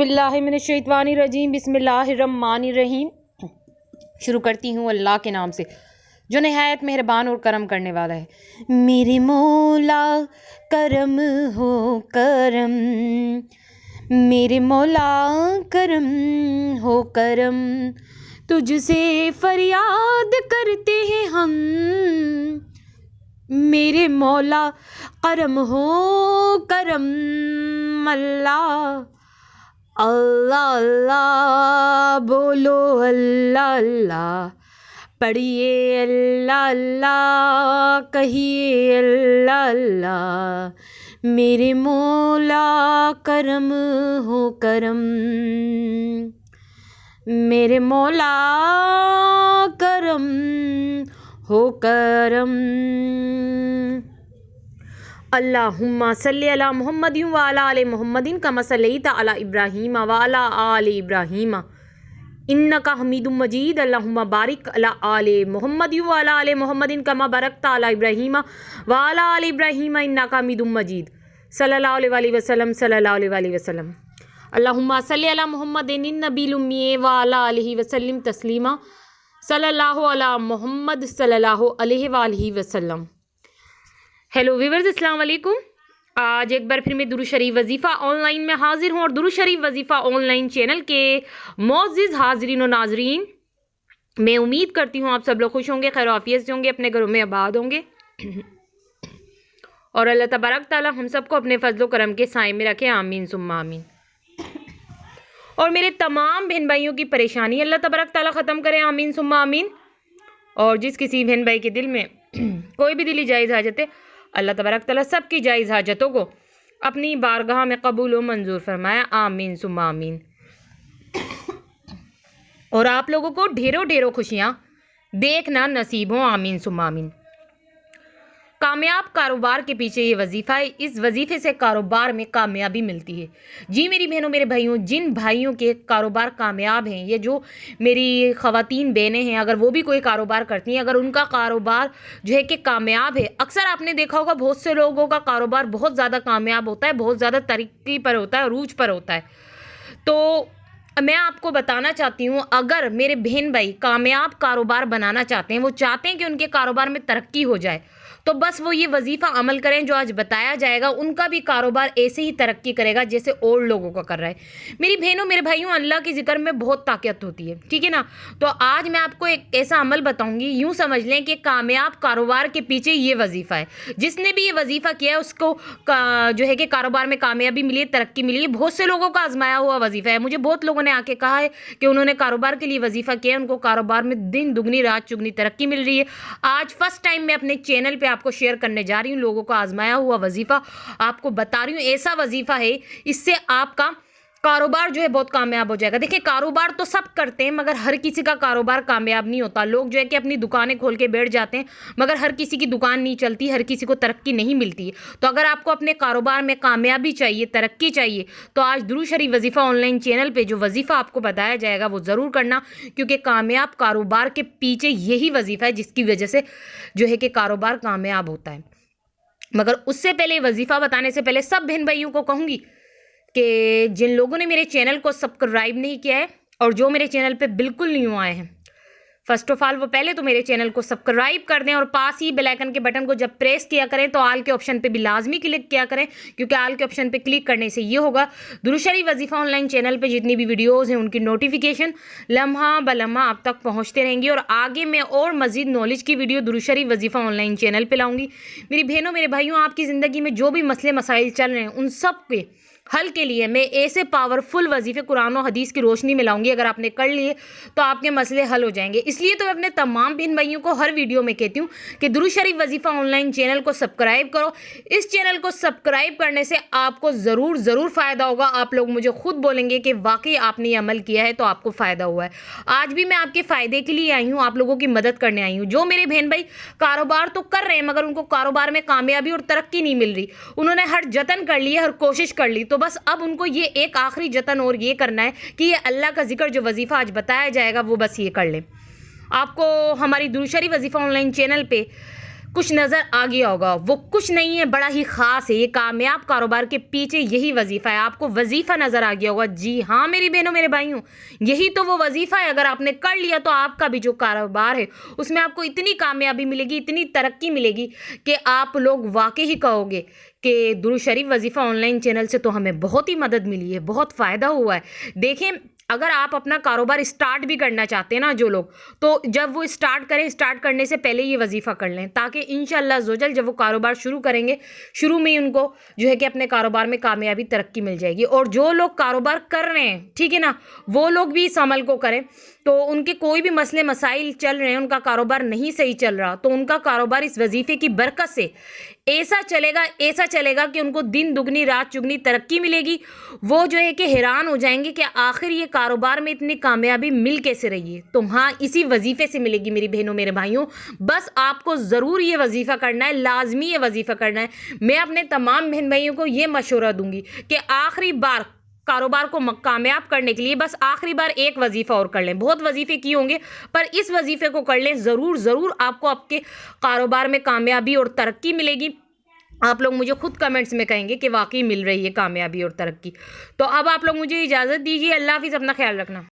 बिस्मिल्लाहिर्रहमानिर्रहीम बिस्मिल्लाहिर्रहमानिर्रहीम। शुरू करती हूँ अल्लाह के नाम से जो नहायत मेहरबान और करम करने वाला है। मेरे मौला करम हो करम, मेरे मौला करम हो करम, तुझसे फरियाद करते हैं हम। मेरे मौला करम हो करम, अल्लाह अल्लाह अल्लाह बोलो, अल्लाह अल्लाह पढ़िए, अल्लाह अल्लाह कहिए, अल्लाह अल्लाह। मेरे मौला करम हो करम, मेरे मौला करम हो करम। अल्लाहुम्मा सल्ली अला मुहम्मदिन व अला आले मुहम्मदिन कमा सल्लैता अला इब्राहीम व अला आले इब्राहीम इन्नका हमीदुम मजीद। अल्लाहुम्मा बारिक अला आले मुहम्मदिन व अला आले मुहम्मदिन कमा बारकता अला इब्राहीम व अला आले इब्राहीम इन्नका हमीदुम मजीद। सल्लल्लाहु अलैहि वसल्लम सल्लल्लाहु अलैहि वसल्लम। अल्लाहुम्मा सल्ली अला मुहम्मदिन नबील उम्मी व अला आलिहि वसल्लम तस्लीमा। सल्लल्लाहु अला मुहम्मद सल्लल्लाहु अलैहि वसल्लम। हेलो व्यूअर्स, अस्सलाम वालेकुम। आज एक बार फिर मैं दुरूद शरीफ वजीफ़ा ऑनलाइन में हाजिर हूँ और दुरूद शरीफ वजीफ़ा ऑनलाइन चैनल के मोअज़्ज़िज़ हाज़रीन और नाज़रीन, मैं उम्मीद करती हूँ आप सब लोग खुश होंगे, खैर आफियत से होंगे, अपने घरों में आबाद होंगे और अल्लाह तबारक ताला हम सबको अपने फजलो करम के साए में रखे, आमीन सुम्मा आमीन। और मेरे तमाम बहन भाइयों की परेशानी अल्लाह तबारक ताला ख़त्म करे, आमीन सुम्मा आमीन। और जिस किसी बहन भाई के दिल में कोई भी दिली जायज़ हाजत है, अल्लाह तबारक ताला सबकी जायज़ हाजतों को अपनी बारगाह में कबूल व मंजूर फरमाया, आमीन सुम्मा आमीन। और आप लोगों को ढेरों ढेरों खुशियाँ देखना नसीब हो, आमीन सुम्मा आमीन। कामयाब कारोबार के पीछे ये वजीफ़ा है, इस वजीफ़े से कारोबार में कामयाबी मिलती है। जी मेरी बहनों मेरे भाइयों, जिन भाइयों के कारोबार कामयाब हैं, ये जो मेरी ख़वातीन बहनें हैं, अगर वो भी कोई कारोबार करती हैं, अगर उनका कारोबार जो है कि कामयाब है, अक्सर आपने देखा होगा बहुत से लोगों का कारोबार बहुत ज़्यादा कामयाब होता है, बहुत ज़्यादा तरक्की पर होता है, अरूज पर होता है। तो मैं आपको बताना चाहती हूँ, अगर मेरे बहन भाई कामयाब कारोबार बनाना चाहते हैं, वो चाहते हैं कि उनके कारोबार में तरक्की हो जाए, तो बस वो ये वजीफ़ा अमल करें जो आज बताया जाएगा, उनका भी कारोबार ऐसे ही तरक्की करेगा जैसे और लोगों का कर रहा है। मेरी बहनों मेरे भाइयों, अल्लाह के ज़िक्र में बहुत ताकत होती है, ठीक है ना। तो आज मैं आपको एक ऐसा अमल बताऊंगी, यूँ समझ लें कि कामयाब कारोबार के पीछे ये वजीफ़ा है। जिसने भी ये वजीफ़ा किया है उसको जो है कि कारोबार में कामयाबी मिली है, तरक्की मिली है। बहुत से लोगों का आजमाया हुआ वजीफ़ा है। मुझे बहुत लोगों ने आके कहा है कि उन्होंने कारोबार के लिए वजीफ़ा किया है, उनको कारोबार में दिन दुगनी रात चुगनी तरक्की मिल रही है। आज फर्स्ट टाइम मैं अपने चैनल पे आपको शेयर करने जा रही हूँ लोगों का आजमाया हुआ वजीफ़ा, आपको बता रही हूँ ऐसा वजीफ़ा है, इससे आपका कारोबार जो है बहुत कामयाब हो जाएगा। देखिए, कारोबार तो सब करते हैं मगर हर किसी का कारोबार कामयाब नहीं होता। लोग जो है कि अपनी दुकानें खोल के बैठ जाते हैं मगर हर किसी की दुकान नहीं चलती, हर किसी को तरक्की नहीं मिलती है। तो अगर आपको अपने कारोबार में कामयाबी चाहिए, तरक्की चाहिए, तो आज दुरूद शरीफ वजीफ़ा ऑनलाइन चैनल पर जो वजीफ़ा आपको बताया जाएगा वो ज़रूर करना, क्योंकि कामयाब कारोबार के पीछे यही वजीफ़ा है जिसकी वजह से जो है कि कारोबार कामयाब होता है। मगर उससे पहले, वजीफ़ा बताने से पहले सब बहन भाइयों को कहूँगी कि जिन लोगों ने मेरे चैनल को सब्सक्राइब नहीं किया है और जो मेरे चैनल पे बिल्कुल न्यू आए हैं, फर्स्ट ऑफ ऑल वो पहले तो मेरे चैनल को सब्सक्राइब कर दें और पास ही बेल आइकन के बटन को जब प्रेस किया करें तो आल के ऑप्शन पे भी लाजमी क्लिक किया करें, क्योंकि आल के ऑप्शन पे क्लिक करने से ये होगा दुरूद शरीफ वजीफ़ा ऑनलाइन चैनल पे जितनी भी वीडियोज़ हैं उनकी नोटिफिकेशन लम्हा बलम्हा आप तक पहुँचते रहेंगी। और आगे मैं और मज़ीद नॉलेज की वीडियो दुरूद शरीफ वजीफ़ा ऑनलाइन चैनल पर लाऊँगी। मेरी बहनों मेरे भाइयों, आपकी ज़िंदगी में जो भी मसले मसाइल चल रहे हैं उन सब के हल के लिए मैं ऐसे पावरफुल वजीफ़े कुरान और हदीस की रोशनी में लाऊंगी। अगर आपने कर लिए तो आपके मसले हल हो जाएंगे। इसलिए तो मैं अपने तमाम बहन भाइयों को हर वीडियो में कहती हूँ कि दुरूद शरीफ वजीफ़ा ऑनलाइन चैनल को सब्सक्राइब करो। इस चैनल को सब्सक्राइब करने से आपको ज़रूर फ़ायदा होगा। आप लोग मुझे खुद बोलेंगे कि वाकई आपने ये अमल किया है तो आपको फ़ायदा हुआ है। आज भी मैं आपके फ़ायदे के लिए आई हूँ, आप लोगों की मदद करने आई हूँ। जो मेरे बहन भाई कारोबार तो कर रहे हैं मगर उनको कारोबार में कामयाबी और तरक्की नहीं मिल रही, उन्होंने हर जतन कर ली, हर कोशिश कर ली, तो बस अब उनको ये एक आखिरी जतन और ये करना है कि ये अल्लाह का जिक्र जो वजीफ़ा आज बताया जाएगा वो बस ये कर लें। आपको हमारी दुरूद शरीफ वजीफ़ा ऑनलाइन चैनल पे कुछ नज़र आ गया होगा। वो कुछ नहीं है, बड़ा ही ख़ास है। ये कामयाब कारोबार के पीछे यही वजीफ़ा है। आपको वजीफ़ा नज़र आ गया होगा। जी हाँ मेरी बहनों मेरे भाइयों, यही तो वो वजीफ़ा है। अगर आपने कर लिया तो आपका भी जो कारोबार है उसमें आपको इतनी कामयाबी मिलेगी, इतनी तरक्की मिलेगी कि आप लोग वाकई ही कहोगे कि दुरूद शरीफ वजीफ़ा ऑनलाइन चैनल से तो हमें बहुत ही मदद मिली है, बहुत फ़ायदा हुआ है। देखें, अगर आप अपना कारोबार स्टार्ट भी करना चाहते हैं ना जो लोग, तो जब वो स्टार्ट करें, स्टार्ट करने से पहले ये वजीफ़ा कर लें, ताकि इंशाअल्लाह अज़्ज़वजल जब वो कारोबार शुरू करेंगे, शुरू में ही उनको जो है कि अपने कारोबार में कामयाबी तरक्की मिल जाएगी। और जो लोग कारोबार कर रहे हैं, ठीक है ना, वो लोग भी इस अमल को करें। तो उनके कोई भी मसले मसाइल चल रहे हैं, उनका कारोबार नहीं सही चल रहा, तो उनका कारोबार इस वजीफ़े की बरकत से ऐसा चलेगा कि उनको दिन दुगनी रात चुगनी तरक्की मिलेगी। वो जो है कि हैरान हो जाएंगे कि आखिर ये कारोबार में इतनी कामयाबी मिल कैसे रही है। तो हाँ, इसी वजीफ़े से मिलेगी मेरी बहनों मेरे भाइयों। बस आपको ज़रूर ये वजीफ़ा करना है, लाजमी ये वजीफ़ा करना है। मैं अपने तमाम बहन भाइयों को ये मशवरा दूंगी कि आखिरी बार कारोबार को कामयाब करने के लिए बस आखिरी बार एक वजीफ़ा और कर लें। बहुत वजीफ़े किए होंगे, पर इस वजीफ़े को कर लें, ज़रूर आपको आपके कारोबार में कामयाबी और तरक्की मिलेगी। आप लोग मुझे खुद कमेंट्स में कहेंगे कि वाकई मिल रही है कामयाबी और तरक्की। तो अब आप लोग मुझे इजाज़त दीजिए। अल्लाह हाफ़िज़, अपना ख्याल रखना।